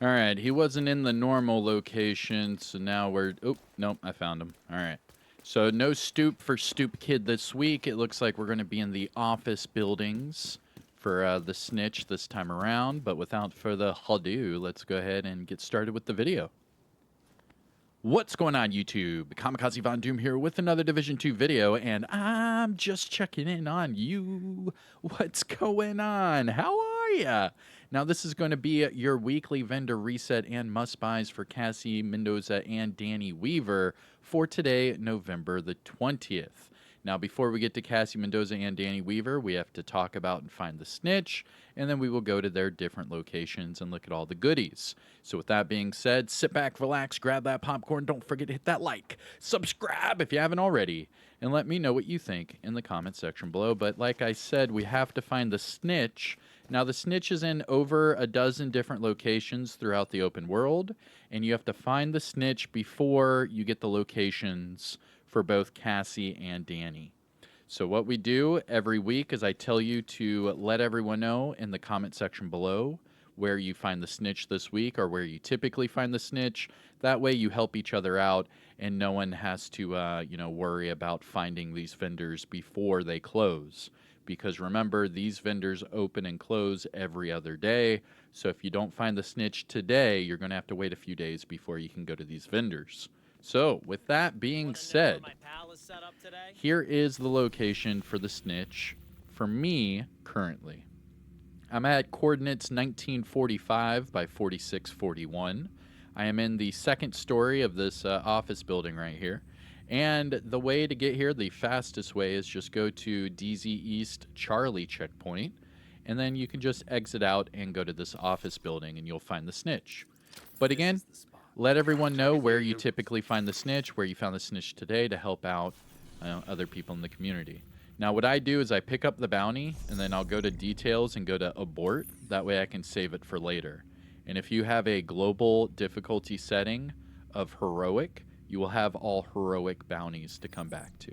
All right, he wasn't in the normal location, so now we're... Oh, nope, I found him. All right. So no stoop for Stoop Kid this week. It looks like we're going to be in the office buildings for the snitch this time around. But without further ado, let's go ahead and get started with the video. What's going on, YouTube? Kamikazevondoom here with another Division 2 video, and I'm just checking in on you. What's going on? How are ya? Now, this is going to be your weekly vendor reset and must-buys for Cassie Mendoza and Danny Weaver for today, November the 20th. Now, before we get to Cassie Mendoza and Danny Weaver, we have to talk about and find the snitch, and then we will go to their different locations and look at all the goodies. So with that being said, sit back, relax, grab that popcorn, don't forget to hit that like, subscribe if you haven't already, and let me know what you think in the comment section below. But like I said, we have to find the snitch. Now, the snitch is in over a dozen different locations throughout the open world, and you have to find the snitch before you get the locations for both Cassie and Danny. So what we do every week is I tell you to let everyone know in the comment section below where you find the snitch this week or where you typically find the snitch. That way you help each other out and no one has to worry about finding these vendors before they close. Because remember, these vendors open and close every other day. So if you don't find the snitch today, you're going to have to wait a few days before you can go to these vendors. So, with that being said, here is the location for the snitch for me currently. I'm at coordinates 1945 by 4641. I am in the second story of this office building right here. And the way to get here, the fastest way, is just go to DZ East Charlie checkpoint. And then you can just exit out and go to this office building and you'll find the snitch. But again, let everyone know where you typically find the snitch, where you found the snitch today to help out other people in the community. Now, what I do is I pick up the bounty, and then I'll go to details and go to abort. That way I can save it for later. And if you have a global difficulty setting of heroic, you will have all heroic bounties to come back to.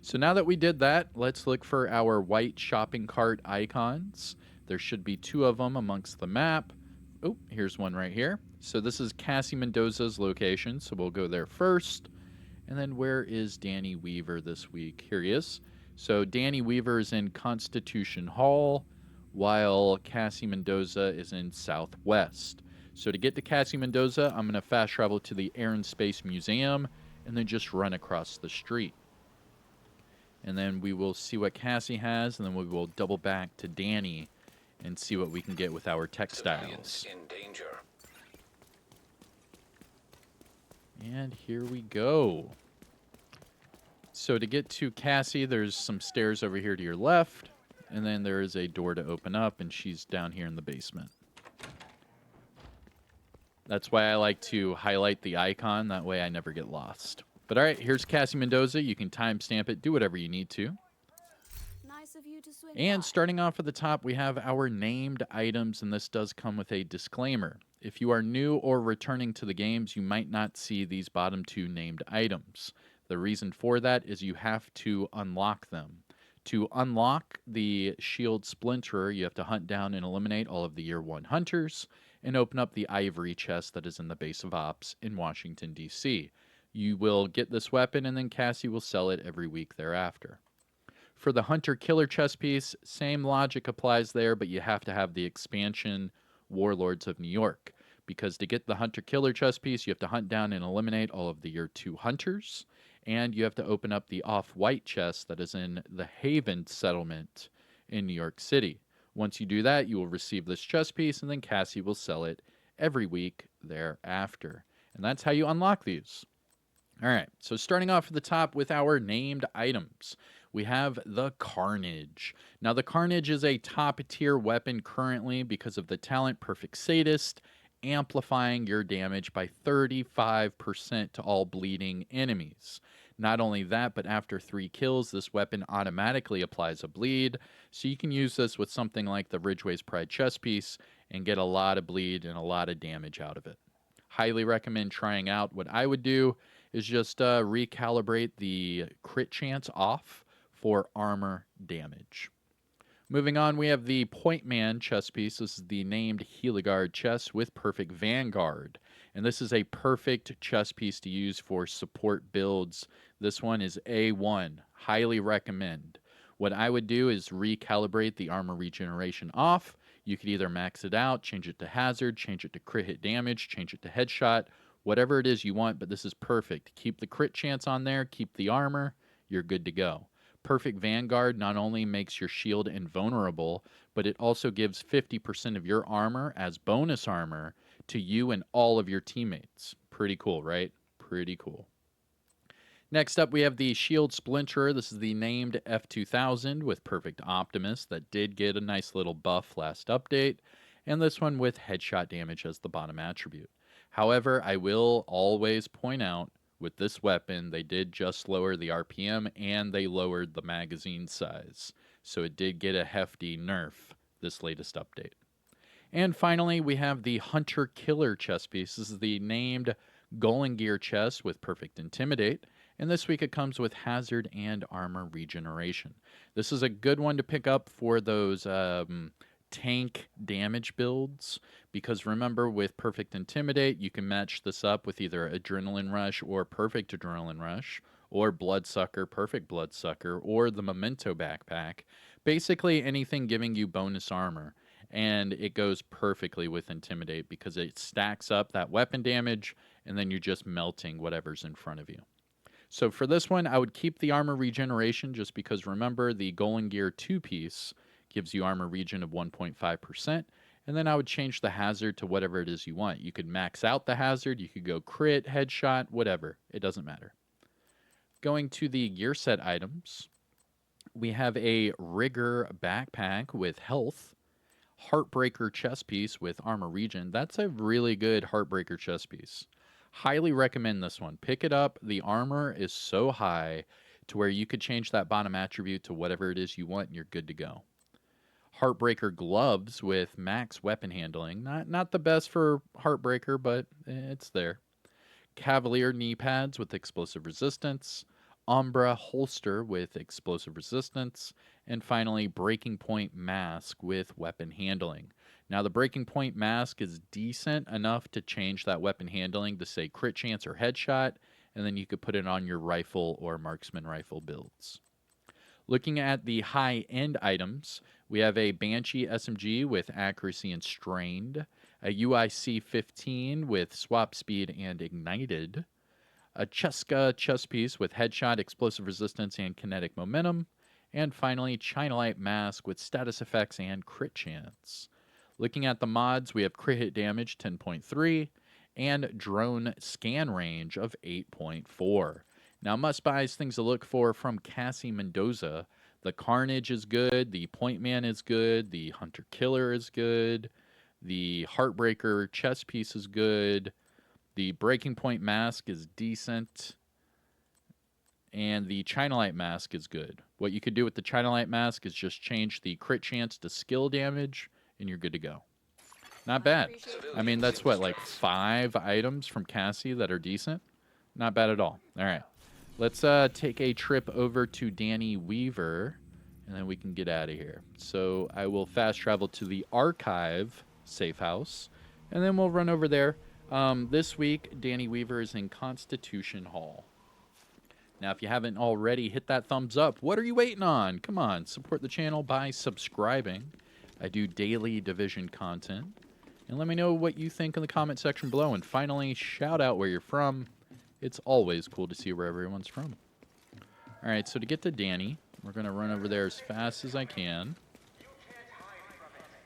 So now that we did that, let's look for our white shopping cart icons. There should be 2 of them amongst the map. Oh, here's one right here. So this is Cassie Mendoza's location, so we'll go there first. And then where is Danny Weaver this week? Here he is. So Danny Weaver is in Constitution Hall, while Cassie Mendoza is in Southwest. So to get to Cassie Mendoza, I'm going to fast travel to the Air and Space Museum, and then just run across the street. And then we will see what Cassie has, and then we will double back to Danny and see what we can get with our textiles. In danger. And here we go. So to get to Cassie, there's some stairs over here to your left, and then there is a door to open up, and she's down here in the basement. That's why I like to highlight the icon, that way I never get lost. But all right, here's Cassie Mendoza. You can timestamp it, do whatever you need to. Nice of you to swing And by. starting off at the top, we have our named items, and this does come with a disclaimer. If you are new or returning to the games, you might not see these bottom 2 named items. The reason for that is you have to unlock them. To unlock the Shield Splinterer, you have to hunt down and eliminate all of the Year 1 hunters and open up the ivory chest that is in the base of ops in Washington, D.C. You will get this weapon, and then Cassie will sell it every week thereafter. For the Hunter-Killer chest piece, same logic applies there, but you have to have the expansion Warlords of New York. Because to get the Hunter-Killer chest piece, you have to hunt down and eliminate all of the Year 2 hunters, and you have to open up the off-white chest that is in the Haven settlement in New York City. Once you do that, you will receive this chest piece, and then Cassie will sell it every week thereafter. And that's how you unlock these. All right, so starting off at the top with our named items, we have the Carnage. Now, the Carnage is a top-tier weapon currently because of the talent Perfect Sadist, amplifying your damage by 35% to all bleeding enemies. Not only that, but after 3 kills, this weapon automatically applies a bleed, so you can use this with something like the Ridgeway's Pride chest piece and get a lot of bleed and a lot of damage out of it. Highly recommend trying out. What I would do is just recalibrate the crit chance off for armor damage. Moving on, we have the Point Man chess piece. This is the named Heligard chess with perfect Vanguard. And this is a perfect chess piece to use for support builds. This one is A1. Highly recommend. What I would do is recalibrate the armor regeneration off. You could either max it out, change it to hazard, change it to crit hit damage, change it to headshot, whatever it is you want, but this is perfect. Keep the crit chance on there, keep the armor, you're good to go. Perfect Vanguard not only makes your shield invulnerable, but it also gives 50% of your armor as bonus armor to you and all of your teammates. Pretty cool, right? Pretty cool. Next up, we have the Shield Splinterer. This is the named F2000 with Perfect Optimus that did get a nice little buff last update, and this one with headshot damage as the bottom attribute. However, I will always point out with this weapon, they did just lower the RPM and they lowered the magazine size. So it did get a hefty nerf this latest update. And finally, we have the Hunter Killer chess piece. This is the named Golden Gear chess with Perfect Intimidate. And this week it comes with Hazard and Armor Regeneration. This is a good one to pick up for those tank damage builds, because remember, with Perfect Intimidate, you can match this up with either Adrenaline Rush or Perfect Adrenaline Rush, or Bloodsucker, Perfect Bloodsucker, or the Memento Backpack. Basically anything giving you bonus armor. And it goes perfectly with Intimidate because it stacks up that weapon damage, and then you're just melting whatever's in front of you. So for this one, I would keep the armor regeneration just because, remember, the Golden Gear 2-piece gives you armor regen of 1.5%, and then I would change the hazard to whatever it is you want. You could max out the hazard, you could go crit, headshot, whatever. It doesn't matter. Going to the gear set items, we have a Rigger backpack with health, Heartbreaker chest piece with armor regen. That's a really good Heartbreaker chest piece. Highly recommend this one. Pick it up. The armor is so high to where you could change that bottom attribute to whatever it is you want and you're good to go. Heartbreaker gloves with max weapon handling. Not the best for Heartbreaker, but it's there. Cavalier knee pads with explosive resistance. Umbra holster with explosive resistance. And finally, Breaking Point mask with weapon handling. Now, the Breaking Point mask is decent enough to change that weapon handling to, say, crit chance or headshot, and then you could put it on your rifle or marksman rifle builds. Looking at the high-end items, we have a Banshee SMG with accuracy and strained, a UIC 15 with swap speed and ignited, a Cheska chest piece with headshot, explosive resistance, and kinetic momentum, and finally, China Light mask with status effects and crit chance. Looking at the mods, we have crit hit damage 10.3 and drone scan range of 8.4. Now, must-buys, things to look for from Cassie Mendoza. The Carnage is good, the Point Man is good, the Hunter Killer is good, the Heartbreaker chest piece is good, the Breaking Point mask is decent, and the China Light mask is good. What you could do with the China Light mask is just change the crit chance to skill damage, and you're good to go. Not bad. I mean, that's what, like 5 items from Cassie that are decent? Not bad at all. All right. Let's take a trip over to Danny Weaver, and then we can get out of here. So I will fast travel to the Archive safe house, and then we'll run over there. This week, Danny Weaver is in Constitution Hall. Now, if you haven't already, hit that thumbs up. What are you waiting on? Come on, support the channel by subscribing. I do daily Division content. And let me know what you think in the comment section below. And finally, shout out where you're from. It's always cool to see where everyone's from. All right, so to get to Danny, we're going to run over there as fast as I can.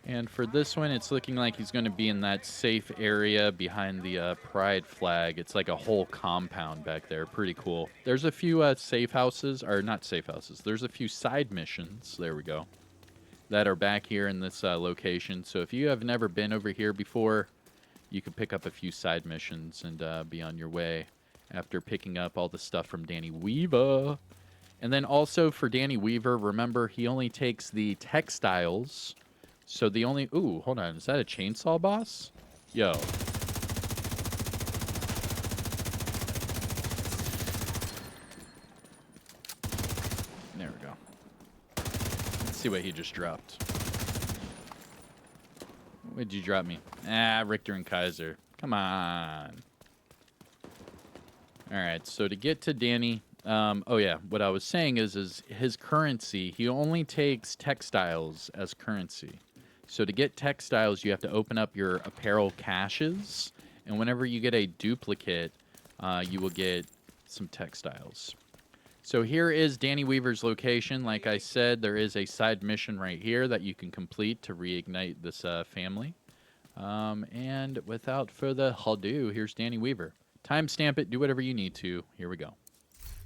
And for this one, it's looking like he's going to be in that safe area behind the Pride flag. It's like a whole compound back there. Pretty cool. There's a few safe houses, or not safe houses. There's a few side missions. There we go. That are back here in this location. So if you have never been over here before, you can pick up a few side missions and be on your way after picking up all the stuff from Danny Weaver. And then also for Danny Weaver, remember, he only takes the textiles. So the only... Ooh, hold on. Is that a chainsaw boss? Yo. There we go. Let's see what he just dropped. What did you drop me? Ah, Richter and Kaiser. Come on. All right, so to get to Danny, oh yeah, what I was saying is his currency, he only takes textiles as currency. So to get textiles, you have to open up your apparel caches, and whenever you get a duplicate, you will get some textiles. So here is Danny Weaver's location. Like I said, there is a side mission right here that you can complete to reignite this family. And without further ado, here's Danny Weaver. Timestamp it, do whatever you need to. Here we go.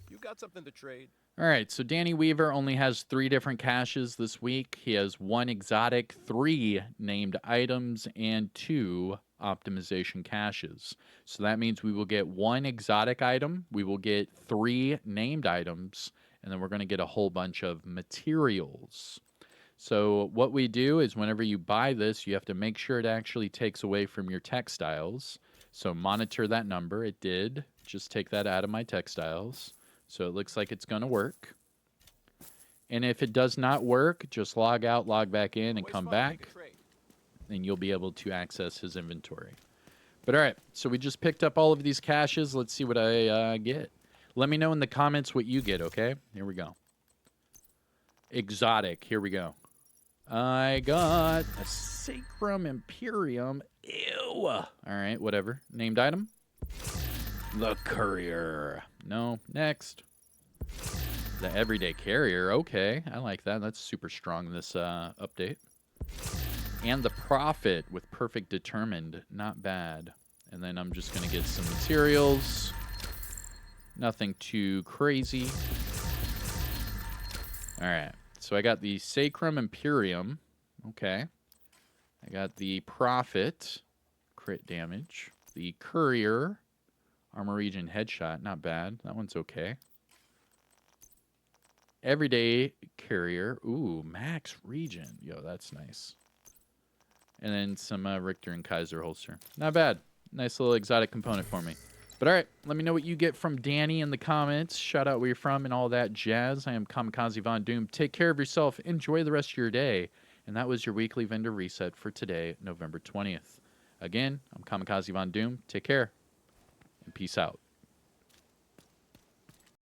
You got something to trade? All right, so Danny Weaver only has 3 different caches this week. He has 1 exotic, 3 named items, and 2 optimization caches. So that means we will get 1 exotic item, we will get 3 named items, and then we're going to get a whole bunch of materials. So what we do is whenever you buy this, you have to make sure it actually takes away from your textiles. So monitor that number. It did. Just take that out of my textiles. So it looks like it's going to work. And if it does not work, just log out, log back in, and come back. And you'll be able to access his inventory. But all right, so we just picked up all of these caches. Let's see what I get. Let me know in the comments what you get, okay? Here we go. Exotic. Here we go. I got a Sacrum Imperium. Ew. All right, whatever. Named item? The Courier. No. Next. The Everyday Carrier. Okay, I like that. That's super strong, this update. And the Prophet with Perfect Determined. Not bad. And then I'm just going to get some materials. Nothing too crazy. All right. So I got the Sacrum Imperium. Okay. I got the Prophet. Crit damage. The Courier. Armor Regen Headshot. Not bad. That one's okay. Everyday Carrier. Ooh, Max Regen. Yo, that's nice. And then some Richter and Kaiser holster. Not bad. Nice little exotic component for me. But all right, let me know what you get from Danny in the comments. Shout out where you're from and all that jazz. I am Kamikazevondoom. Take care of yourself. Enjoy the rest of your day. And that was your weekly vendor reset for today, November 20th. Again, I'm Kamikazevondoom. Take care and peace out.